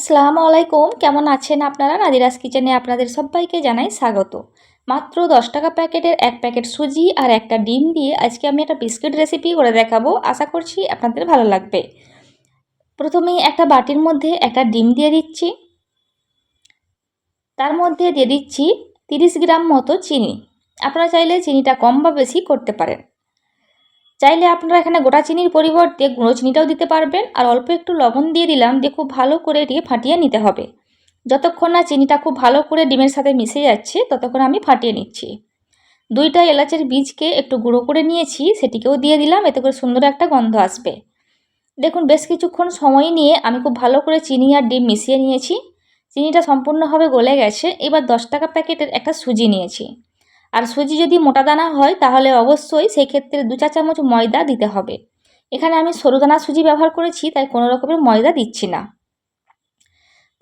আসসালামু আলাইকুম, কেমন আছেন আপনারা? নাদিরাস কিচেনে আপনাদের সবাইকে জানাই স্বাগত। মাত্র 10 টাকা প্যাকেটের এক প্যাকেট সুজি আর একটা ডিম দিয়ে আজকে আমি একটা বিস্কিট রেসিপি করে দেখাবো। আশা করছি আপনাদের ভালো লাগবে। প্রথমেই একটা বাটির মধ্যে একটা ডিম দিয়ে দিচ্ছি। তার মধ্যে দিয়ে দিচ্ছি 30 গ্রাম মতো চিনি। আপনারা চাইলে চিনিটা কম বা বেশি করতে পারেন। চাইলে আপনারা এখানে গোটা চিনির পরিবর্তে গুঁড়ো চিনিটাও দিতে পারবেন। আর অল্প একটু লবণ দিয়ে দিলাম, দিয়ে খুব ভালো করে এটিকে ফাটিয়ে নিতে হবে। যতক্ষণ না চিনিটা খুব ভালো করে ডিমের সাথে মিশে যাচ্ছে ততক্ষণ আমি ফাটিয়ে নিচ্ছি। 2টা এলাচের বীজকে একটু গুঁড়ো করে নিয়েছি, সেটিকেও দিয়ে দিলাম, এতে করে সুন্দর একটা গন্ধ আসবে। দেখুন বেশ কিছুক্ষণ সময় নিয়ে আমি খুব ভালো করে চিনি আর ডিম মিশিয়ে নিয়েছি। চিনিটা সম্পূর্ণভাবে গলে গেছে। এবার 10 টাকা প্যাকেটের একটা সুজি নিয়েছি। আর সুজি যদি মোটা দানা হয় তাহলে অবশ্যই সেই ক্ষেত্রে 2 চা চামচ ময়দা দিতে হবে। এখানে আমি সরু দানা সুজি ব্যবহার করেছি, তাই কোনো রকমের ময়দা দিচ্ছি না।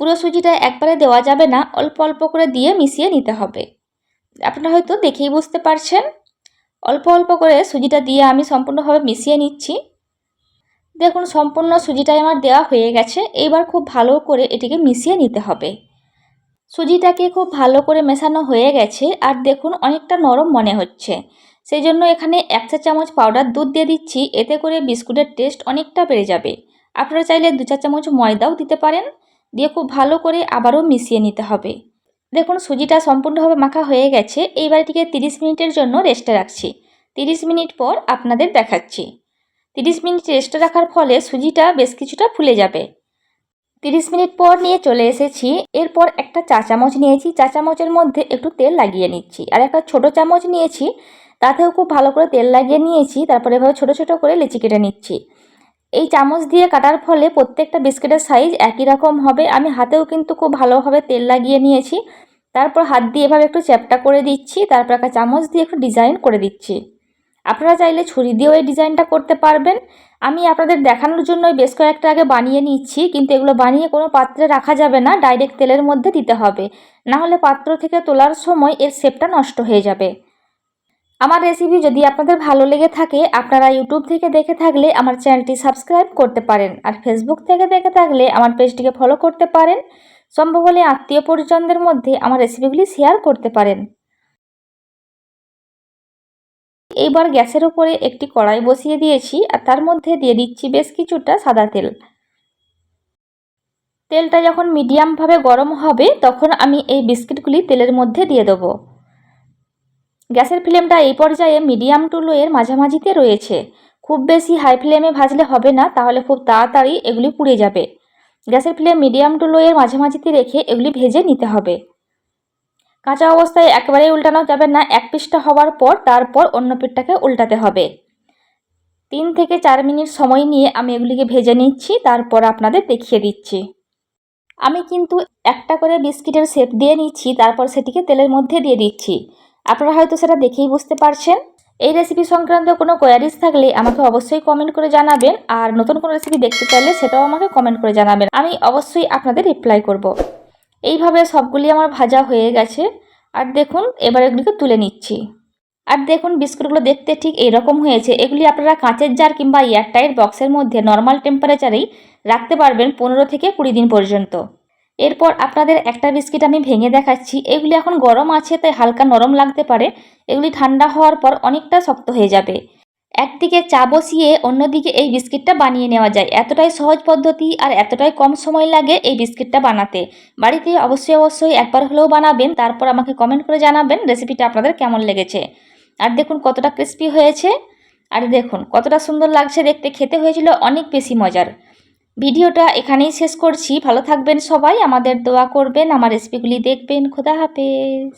পুরো সুজিটা একবারে দেওয়া যাবে না, অল্প অল্প করে দিয়ে মিশিয়ে নিতে হবে। আপনারা হয়তো দেখেই বুঝতে পারছেন। অল্প অল্প করে সুজিটা দিয়ে আমি সম্পূর্ণভাবে মিশিয়ে নিচ্ছি। দেখুন সম্পূর্ণ সুজিটাই আমার দেওয়া হয়ে গেছে। এবার খুব ভালো করে এটিকে মিশিয়ে নিতে হবে। সুজিটাকে খুব ভালো করে মেশানো হয়ে গেছে। আর দেখুন অনেকটা নরম মনে হচ্ছে, সেই জন্য এখানে 1 চা চামচ পাউডার দুধ দিয়ে দিচ্ছি। এতে করে বিস্কুটের টেস্ট অনেকটা বেড়ে যাবে। আপনারা চাইলে 2 চা চামচ ময়দাও দিতে পারেন। দিয়ে খুব ভালো করে আবারও মিশিয়ে নিতে হবে। দেখুন সুজিটা সম্পূর্ণভাবে মাখা হয়ে গেছে। এইবার এটিকে 30 মিনিটের জন্য রেস্টে রাখছি। 30 মিনিট পর আপনাদের দেখাচ্ছি। 30 মিনিট রেস্টে রাখার ফলে সুজিটা বেশ কিছুটা ফুলে যাবে। 30 মিনিট পর নিয়ে চলে এসেছি। এরপর একটা চা চামচ নিয়েছি, চা চামচের মধ্যে একটু তেল লাগিয়ে নিচ্ছি। আর একটা ছোট চামচ নিয়েছি, তাতেও খুব ভালো করে তেল লাগিয়ে নিয়েছি। তারপরে এভাবে ছোট ছোট করে লেচি কেটে নিচ্ছি। এই চামচ দিয়ে কাটার ফলে প্রত্যেকটা বিস্কিটের সাইজ একই রকম হবে। আমি হাতেও কিন্তু খুব ভালোভাবে তেল লাগিয়ে নিয়েছি। তারপর হাত দিয়ে এভাবে একটু চ্যাপ্টা করে দিচ্ছি। তারপর একটা চামচ দিয়ে একটু ডিজাইন করে দিচ্ছি। আপনারা চাইলে ছুরি দিয়েও এই ডিজাইনটা করতে পারবেন। আমি আপনাদের দেখানোর জন্য বেশ কয়েকটা আগে বানিয়ে নিচ্ছি, কিন্তু এগুলো বানিয়ে কোনো পাত্রে রাখা যাবে না, ডাইরেক্ট তেলের মধ্যে দিতে হবে। না হলে পাত্র থেকে তোলার সময় এর শেপটা নষ্ট হয়ে যাবে। আমার রেসিপি যদি আপনাদের ভালো লেগে থাকে, আপনারা ইউটিউব থেকে দেখে থাকলে আমার চ্যানেলটি সাবস্ক্রাইব করতে পারেন। আর ফেসবুক থেকে দেখে থাকলে আমার পেজটিকে ফলো করতে পারেন। সম্ভব হলে আত্মীয় পরিজনদের মধ্যে আমার রেসিপিগুলি শেয়ার করতে পারেন। এইবার গ্যাসের উপরে একটি কড়াই বসিয়ে দিয়েছি। আর তার মধ্যে দিয়ে দিচ্ছি বেশ কিছুটা সাদা তেল। তেলটা যখন মিডিয়ামভাবে গরম হবে তখন আমি এই বিস্কিটগুলি তেলের মধ্যে দিয়ে দেবো। গ্যাসের ফ্লেমটা এই পর্যায়ে মিডিয়াম টু লো এর মাঝামাঝিতে রয়েছে। খুব বেশি হাই ফ্লেমে ভাজলে হবে না, তাহলে খুব তাড়াতাড়ি এগুলি পুড়ে যাবে। গ্যাসের ফ্লেম মিডিয়াম টু লো এর মাঝামাঝিতে রেখে এগুলি ভেজে নিতে হবে। কাঁচা অবস্থায় একেবারেই উল্টানো যাবে না। এক পিঠটা হওয়ার পর তারপর অন্য পিঠটাকে উল্টাতে হবে। 3 থেকে 4 মিনিট সময় নিয়ে আমি এগুলিকে ভেজে নিচ্ছি, তারপর আপনাদের দেখিয়ে দিচ্ছি। আমি কিন্তু একটা করে বিস্কিটের শেপ দিয়ে নিচ্ছি, তারপর সেটিকে তেলের মধ্যে দিয়ে দিচ্ছি। আপনারা হয়তো সেটা দেখেই বুঝতে পারছেন। এই রেসিপি সংক্রান্ত কোনো কোয়ারিজ থাকলে আমাকে অবশ্যই কমেন্ট করে জানাবেন। আর নতুন কোনো রেসিপি দেখতে চাইলে সেটাও আমাকে কমেন্ট করে জানাবেন, আমি অবশ্যই আপনাদের রিপ্লাই করব। এইভাবে সবগুলি আমার ভাজা হয়ে গেছে। আর দেখুন এবার এগুলিকে তুলে নিচ্ছি। আর দেখুন বিস্কুটগুলো দেখতে ঠিক এইরকম হয়েছে। এগুলি আপনারা কাঁচের জার কিংবা এয়ারটাইট বক্সের মধ্যে নর্মাল টেম্পারেচারেই রাখতে পারবেন 15 থেকে 20 দিন পর্যন্ত। এরপর আপনাদের একটা বিস্কিট আমি ভেঙে দেখাচ্ছি। এগুলি এখন গরম আছে তাই হালকা নরম লাগতে পারে। এগুলি ঠান্ডা হওয়ার পর অনেকটা শক্ত হয়ে যাবে। একদিকে চা বসিয়ে অন্যদিকে এই বিস্কিটটা বানিয়ে নেওয়া যায়। এতটাই সহজ পদ্ধতি আর এতটাই কম সময় লাগে এই বিস্কিটটা বানাতে। বাড়িতে অবশ্যই একবার হলেও বানাবেন, তারপর আমাকে কমেন্ট করে জানাবেন রেসিপিটা আপনাদের কেমন লেগেছে। আর দেখুন কতটা ক্রিস্পি হয়েছে। আর দেখুন কতটা সুন্দর লাগছে দেখতে, খেতে হয়েছিল অনেক বেশি মজার। ভিডিওটা এখানেই শেষ করছি। ভালো থাকবেন সবাই, আমাদের দোয়া করবেন, আমার রেসিপিগুলি দেখবেন। খোদা হাফেজ।